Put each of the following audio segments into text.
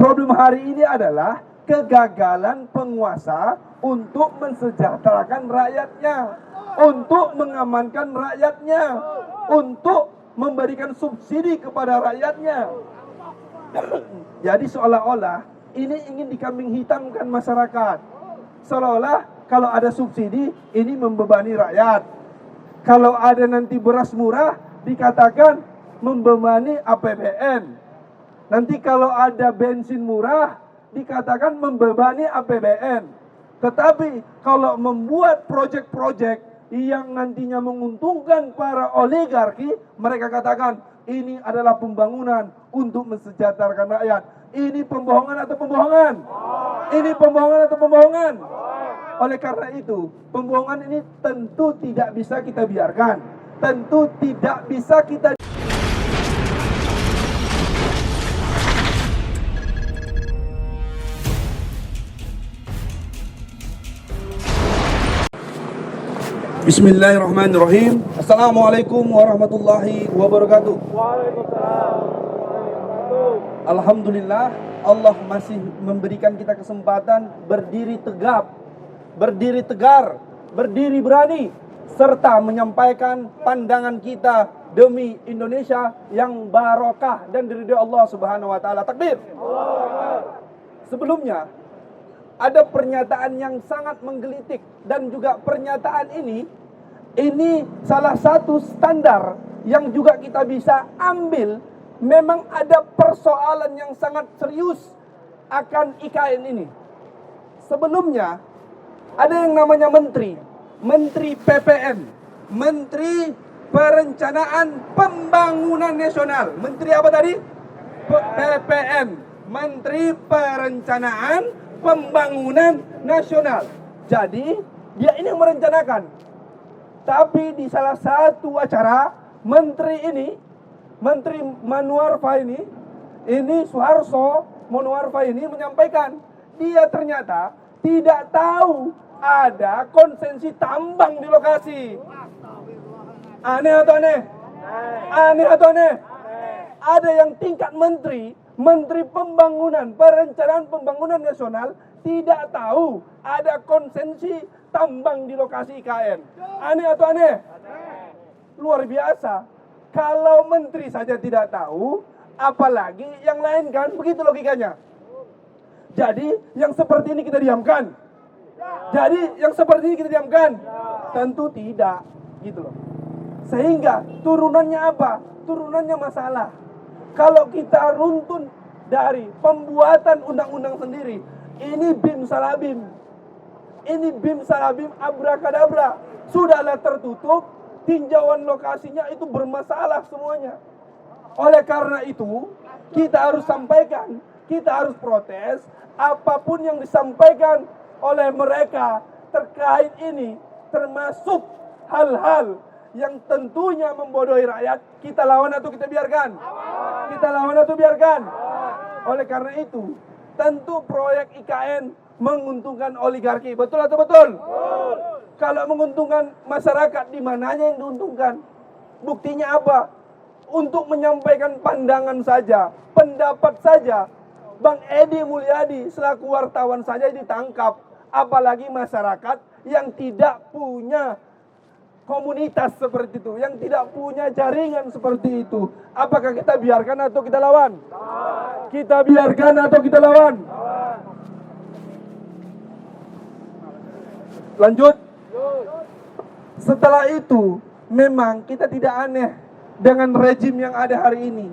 Problem hari ini adalah kegagalan penguasa untuk mensejahterakan rakyatnya, untuk mengamankan rakyatnya, untuk memberikan subsidi kepada rakyatnya. Jadi seolah-olah ini ingin dikambing hitamkan masyarakat. Seolah-olah kalau ada subsidi ini membebani rakyat. Kalau ada nanti beras murah dikatakan membebani APBN. Nanti kalau ada bensin murah dikatakan membebani APBN. Tetapi kalau membuat proyek-proyek yang nantinya menguntungkan para oligarki, mereka katakan ini adalah pembangunan untuk mensejahterakan rakyat. Ini pembohongan atau pembohongan? Ini pembohongan atau pembohongan? Oleh karena itu, pembohongan ini tentu tidak bisa kita biarkan. Tentu tidak bisa kita... Bismillahirrahmanirrahim. Assalamualaikum warahmatullahi wabarakatuh. Alhamdulillah, Allah masih memberikan kita kesempatan berdiri tegap, berdiri tegar, berdiri berani, serta menyampaikan pandangan kita demi Indonesia yang barokah dan diridhoi Allah Subhanahu wa taala. Takbir. Sebelumnya ada pernyataan yang sangat menggelitik, dan juga pernyataan ini salah satu standar yang juga kita bisa ambil. Memang ada persoalan yang sangat serius akan IKN ini. Sebelumnya ada yang namanya Menteri PPN, Menteri Perencanaan Pembangunan Nasional. Menteri apa tadi? PPN, Menteri Perencanaan Pembangunan Nasional. Jadi dia ini yang merencanakan. Tapi di salah satu acara Menteri Manuarfa ini Suharso Manuarfa ini menyampaikan dia ternyata tidak tahu ada konsensi tambang di lokasi. Aneh atau aneh? Aneh atau aneh? Ada yang tingkat Menteri Pembangunan, Perencanaan Pembangunan Nasional tidak tahu ada konsensi tambang di lokasi IKN. Aneh atau aneh? Luar biasa. Kalau menteri saja tidak tahu, apalagi yang lain kan? Begitu logikanya. Jadi yang seperti ini kita diamkan? Tentu tidak, gitu loh. Sehingga turunannya apa? Turunannya masalah. Kalau kita runtun dari pembuatan undang-undang sendiri, ini bim salabim abrakadabra. Sudahlah tertutup, tinjauan lokasinya itu bermasalah semuanya. Oleh karena itu, kita harus sampaikan, kita harus protes apapun yang disampaikan oleh mereka terkait ini, termasuk hal-hal yang tentunya membodohi rakyat. Kita lawan atau kita biarkan? Kita lawan atau biarkan? Oleh karena itu, tentu proyek IKN menguntungkan oligarki. Betul atau betul? Kalau menguntungkan masyarakat, di mananya yang diuntungkan? Buktinya apa? Untuk menyampaikan pandangan saja, pendapat saja, Bang Edi Mulyadi selaku wartawan saja ditangkap. Apalagi masyarakat yang tidak punya komunitas seperti itu, yang tidak punya jaringan seperti itu. Apakah kita biarkan atau kita lawan? Kita biarkan atau kita lawan? Lanjut. Setelah itu, memang kita tidak aneh dengan rejim yang ada hari ini.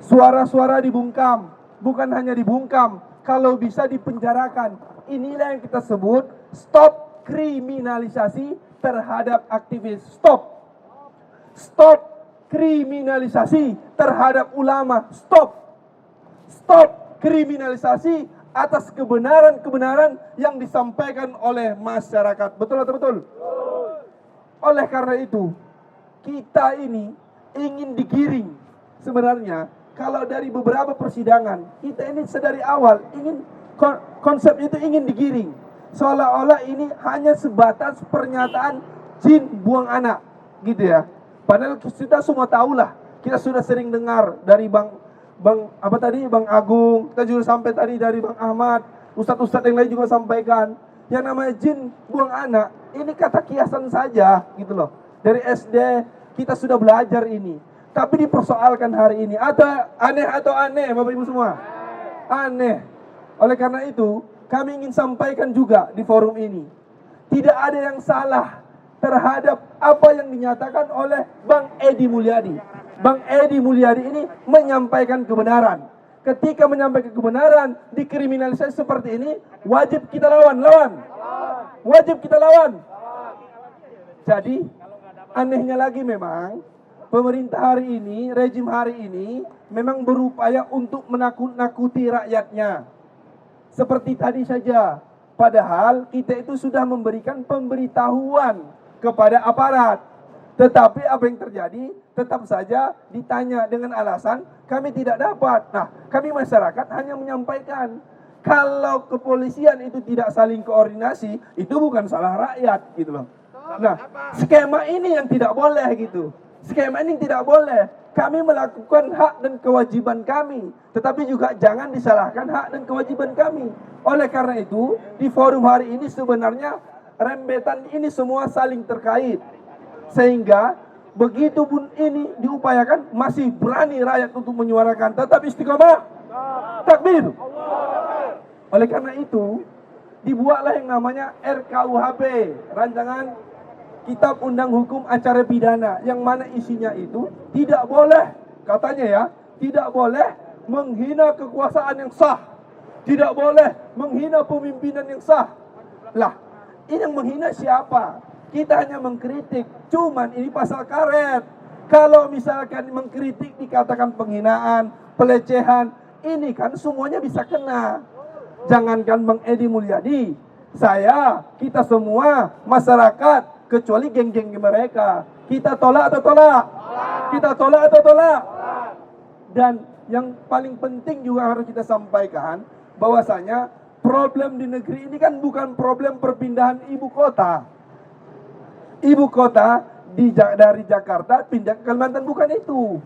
Suara-suara dibungkam, bukan hanya dibungkam, kalau bisa dipenjarakan. Inilah yang kita sebut stop kriminalisasi terhadap aktivis. Stop kriminalisasi terhadap ulama. Stop kriminalisasi atas kebenaran-kebenaran yang disampaikan oleh masyarakat. Betul atau betul? Oleh karena itu, kita ini ingin digiring. Sebenarnya, kalau dari beberapa persidangan, kita ini sedari awal ingin konsep itu ingin digiring. Seolah-olah ini hanya sebatas pernyataan jin buang anak, gitu ya. Padahal kita semua tahulah, kita sudah sering dengar dari Bang Bang Agung, kita juga sampai tadi dari Bang Ahmad, ustadz-ustadz yang lain juga sampaikan, yang namanya jin buang anak, ini kata kiasan saja gitu loh. Dari SD kita sudah belajar ini, tapi dipersoalkan hari ini. Atau aneh Bapak Ibu semua? Aneh. Oleh karena itu, kami ingin sampaikan juga di forum ini, tidak ada yang salah terhadap apa yang dinyatakan oleh Bang Edi Mulyadi. Bang Edi Mulyadi ini menyampaikan kebenaran. Ketika menyampaikan kebenaran, dikriminalisasi seperti ini, wajib kita lawan. Wajib kita lawan. Jadi, anehnya lagi memang, pemerintah hari ini, rejim hari ini, memang berupaya untuk menakut-nakuti rakyatnya. Seperti tadi saja, padahal kita itu sudah memberikan pemberitahuan kepada aparat. Tetapi apa yang terjadi, tetap saja ditanya dengan alasan kami tidak dapat. Nah, kami masyarakat hanya menyampaikan, kalau kepolisian itu tidak saling koordinasi, itu bukan salah rakyat gitu loh. Nah, skema ini yang tidak boleh gitu. Skema ini tidak boleh. Kami melakukan hak dan kewajiban kami, tetapi juga jangan disalahkan hak dan kewajiban kami. Oleh karena itu, di forum hari ini sebenarnya rembetan ini semua saling terkait. Sehingga begitu pun ini diupayakan, masih berani rakyat untuk menyuarakan tetap istiqomah, takbir. Oleh karena itu, dibuatlah yang namanya RKUHP, Rancangan Kitab Undang Hukum Acara Pidana, yang mana isinya itu tidak boleh, katanya ya, tidak boleh menghina kekuasaan yang sah, tidak boleh menghina pemimpinan yang sah. Lah, ini yang menghina siapa? Kita hanya mengkritik, cuman ini pasal karet. Kalau misalkan mengkritik dikatakan penghinaan, pelecehan, ini kan semuanya bisa kena. Jangankan Bang Edi Mulyadi, saya, kita semua, masyarakat, kecuali geng-geng mereka. Kita tolak atau tolak? Kita tolak atau tolak? Dan yang paling penting juga harus kita sampaikan, bahwasanya problem di negeri ini kan bukan problem perpindahan ibu kota. Ibu kota dari Jakarta pindah ke Kalimantan, bukan itu.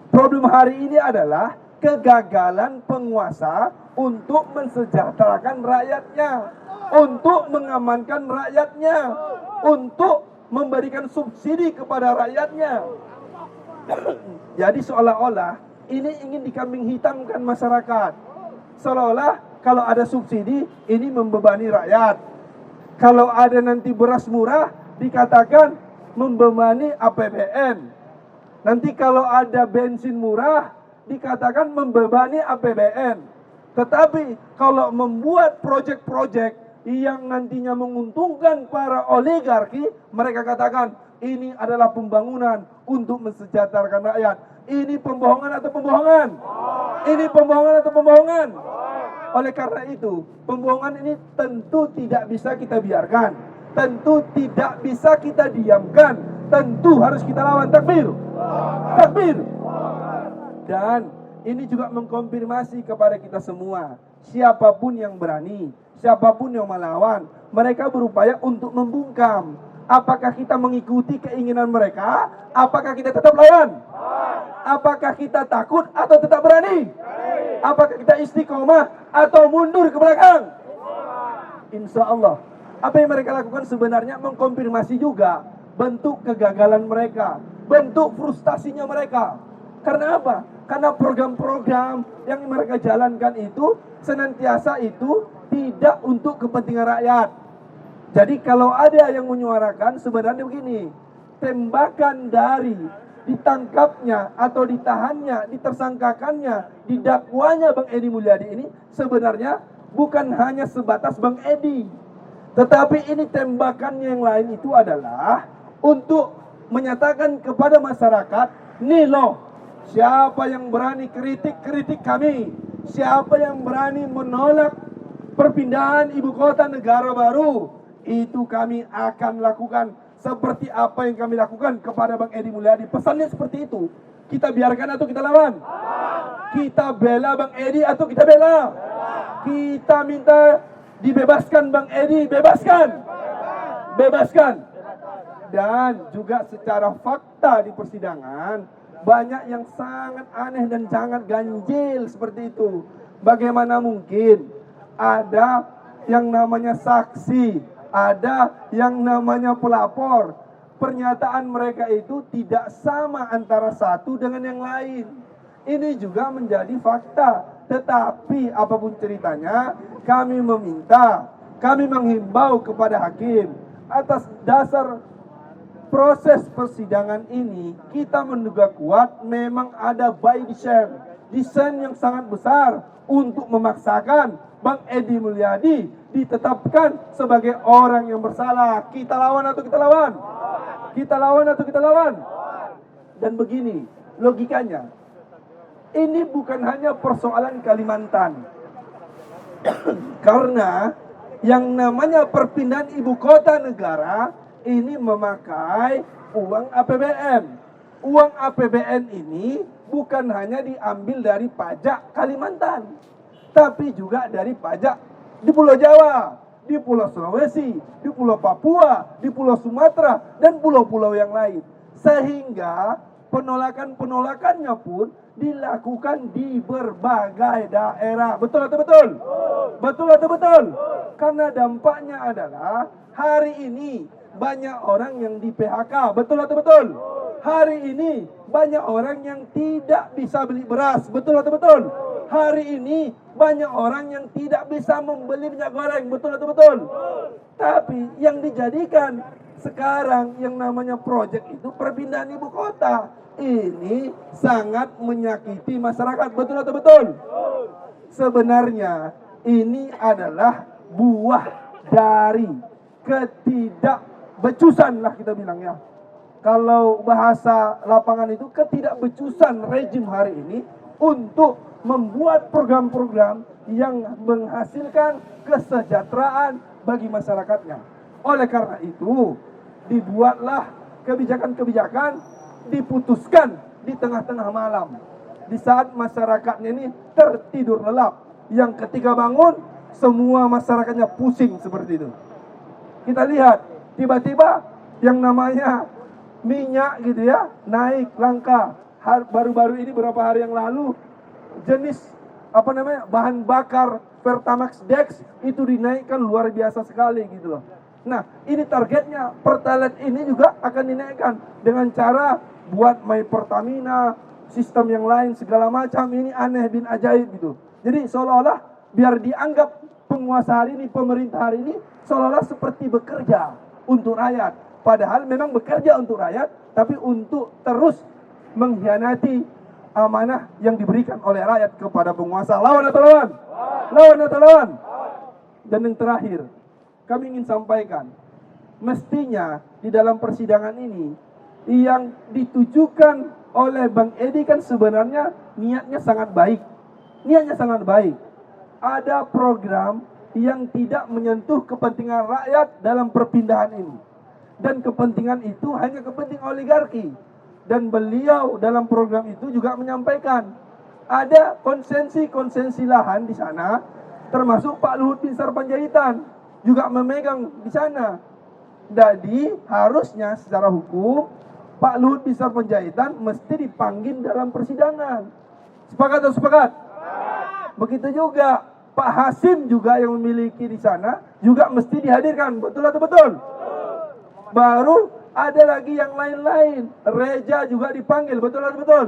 Problem hari ini adalah kegagalan penguasa untuk mensejahterakan rakyatnya, untuk mengamankan rakyatnya, untuk memberikan subsidi kepada rakyatnya. Jadi seolah-olah ini ingin dikambing hitamkan masyarakat. Seolah-olah kalau ada subsidi ini membebani rakyat. Kalau ada nanti beras murah dikatakan membebani APBN. Nanti kalau ada bensin murah dikatakan membebani APBN. Tetapi kalau membuat proyek-proyek yang nantinya menguntungkan para oligarki, mereka katakan ini adalah pembangunan untuk mensejahterakan rakyat. Ini pembohongan atau pembohongan? Ini pembohongan atau pembohongan? Oleh karena itu, pembohongan ini tentu tidak bisa kita biarkan. Tentu tidak bisa kita diamkan. Tentu harus kita lawan. Takbir. Takbir. Dan ini juga mengkonfirmasi kepada kita semua, siapapun yang berani, siapapun yang melawan, mereka berupaya untuk membungkam. Apakah kita mengikuti keinginan mereka? Apakah kita tetap lawan? Apakah kita takut atau tetap berani? Apakah kita istiqomah atau mundur ke belakang? Insya Allah, apa yang mereka lakukan sebenarnya mengkonfirmasi juga bentuk kegagalan mereka, bentuk frustasinya mereka. Karena apa? Karena program-program yang mereka jalankan itu senantiasa itu tidak untuk kepentingan rakyat. Jadi kalau ada yang menyuarakan sebenarnya begini, tembakan dari ditangkapnya atau ditahannya, ditersangkakannya, didakwanya Bang Edi Mulyadi ini sebenarnya bukan hanya sebatas Bang Edi, tetapi ini tembakannya yang lain itu adalah untuk menyatakan kepada masyarakat, nih loh, siapa yang berani kritik kami, siapa yang berani menolak perpindahan ibu kota negara baru, itu kami akan lakukan seperti apa yang kami lakukan kepada Bang Edi Mulyadi. Pesannya seperti itu. Kita biarkan atau kita lawan? Kita bela Bang Edi atau kita bela? Kita minta dibebaskan Bang Edi, bebaskan. Bebaskan. Dan juga secara fakta di persidangan, banyak yang sangat aneh dan sangat ganjil seperti itu. Bagaimana mungkin ada yang namanya saksi, ada yang namanya pelapor, pernyataan mereka itu tidak sama antara satu dengan yang lain. Ini juga menjadi fakta. Tetapi apapun ceritanya, kami menghimbau kepada hakim atas dasar proses persidangan ini, kita menduga kuat memang ada by design yang sangat besar untuk memaksakan Bang Edi Mulyadi ditetapkan sebagai orang yang bersalah. Kita lawan atau kita lawan? Kita lawan atau kita lawan? Dan begini logikanya, ini bukan hanya persoalan Kalimantan. Karena yang namanya perpindahan ibu kota negara ini memakai uang APBN. Uang APBN ini bukan hanya diambil dari pajak Kalimantan, tapi juga dari pajak di Pulau Jawa, di Pulau Sulawesi, di Pulau Papua, di Pulau Sumatera, dan pulau-pulau yang lain. Sehingga penolakan-penolakannya pun dilakukan di berbagai daerah. Betul atau betul? Betul atau betul? Karena dampaknya adalah hari ini banyak orang yang di PHK. Betul atau betul? Hari ini banyak orang yang tidak bisa beli beras. Betul atau betul? Hari ini banyak orang yang tidak bisa membeli minyak goreng. Betul atau betul? Tapi yang dijadikan sekarang yang namanya proyek itu perpindahan ibu kota. Ini sangat menyakiti masyarakat. Betul atau betul? Sebenarnya ini adalah buah dari ketidakbecusan lah kita bilangnya. Kalau bahasa lapangan itu ketidakbecusan rejim hari ini untuk membuat program-program yang menghasilkan kesejahteraan bagi masyarakatnya. Oleh karena itu, dibuatlah kebijakan-kebijakan, diputuskan di tengah-tengah malam. Di saat masyarakatnya ini tertidur lelap. Yang ketika bangun, semua masyarakatnya pusing seperti itu. Kita lihat, tiba-tiba yang namanya minyak gitu ya, naik langka. Baru-baru ini beberapa hari yang lalu, jenis bahan bakar Pertamax Dex itu dinaikkan luar biasa sekali gitu loh. Nah, ini targetnya Pertalite ini juga akan dinaikkan dengan cara buat My Pertamina, sistem yang lain segala macam. Ini aneh bin ajaib gitu. Jadi seolah-olah biar dianggap penguasa hari ini, pemerintah hari ini seolah-olah seperti bekerja untuk rakyat. Padahal memang bekerja untuk rakyat, tapi untuk terus mengkhianati amanah yang diberikan oleh rakyat kepada penguasa. Lawan atau lawan? Lawan atau lawan? Dan yang terakhir, kami ingin sampaikan, mestinya di dalam persidangan ini yang ditujukan oleh Bang Edi kan sebenarnya niatnya sangat baik. Niatnya sangat baik. Ada program yang tidak menyentuh kepentingan rakyat dalam perpindahan ini. Dan kepentingan itu hanya kepentingan oligarki. Dan beliau dalam program itu juga menyampaikan ada konsensi lahan di sana, termasuk Pak Luhut bin Sarpanjaitan juga memegang di sana. Jadi harusnya secara hukum Pak Luhut bin Sarpanjaitan mesti dipanggil dalam persidangan. Sepakat atau sepakat? Begitu juga Pak Hasim juga yang memiliki di sana juga mesti dihadirkan. Betul atau betul? Baru ada lagi yang lain-lain. Reja juga dipanggil. Betul atau betul?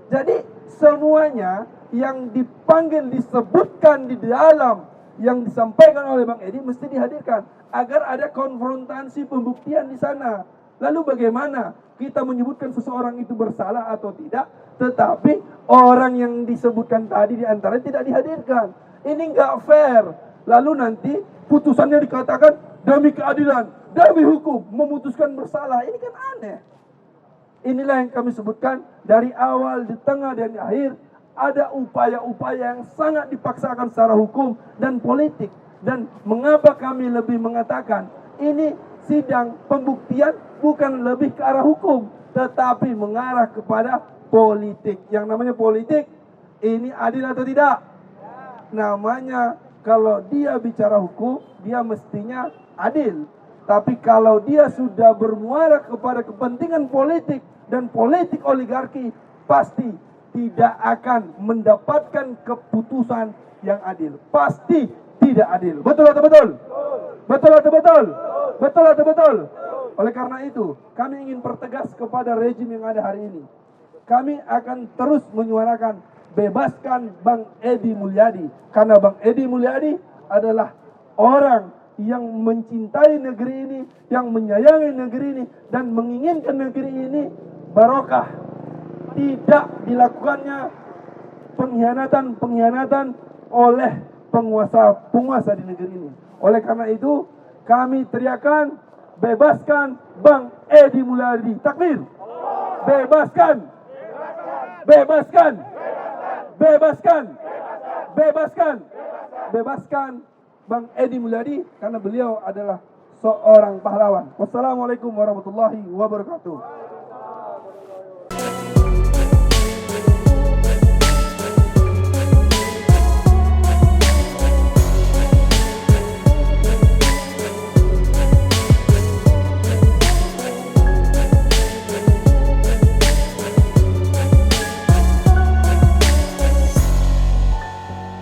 Jadi semuanya yang dipanggil disebutkan di dalam yang disampaikan oleh Bang Edi mesti dihadirkan agar ada konfrontasi pembuktian di sana. Lalu bagaimana kita menyebutkan seseorang itu bersalah atau tidak, tetapi orang yang disebutkan tadi di antara tidak dihadirkan? Ini nggak fair. Lalu nanti putusannya dikatakan demi keadilan, demi hukum, memutuskan bersalah. Ini kan aneh. Inilah yang kami sebutkan dari awal, di tengah, dan di akhir. Ada upaya-upaya yang sangat dipaksakan secara hukum dan politik. Dan mengapa kami lebih mengatakan ini sidang pembuktian bukan lebih ke arah hukum, tetapi mengarah kepada politik. Yang namanya politik, ini adil atau tidak? Namanya kalau dia bicara hukum, dia mestinya adil. Tapi kalau dia sudah bermuara kepada kepentingan politik dan politik oligarki, pasti tidak akan mendapatkan keputusan yang adil. Pasti tidak adil. Betul atau betul? Betul atau betul? Betul atau betul? Oleh karena itu, kami ingin pertegas kepada rejim yang ada hari ini. Kami akan terus menyuarakan bebaskan Bang Edi Mulyadi. Karena Bang Edi Mulyadi adalah orang yang mencintai negeri ini, yang menyayangi negeri ini, dan menginginkan negeri ini barokah. Tidak dilakukannya pengkhianatan oleh penguasa di negeri ini. Oleh karena itu, kami teriakan, bebaskan Bang Edi Mulyadi. Takbir! Bebaskan! Bebaskan! Bebaskan! Bebaskan! Bebaskan Bang Edi Mulyadi, karena beliau adalah seorang pahlawan. Wassalamualaikum warahmatullahi wabarakatuh.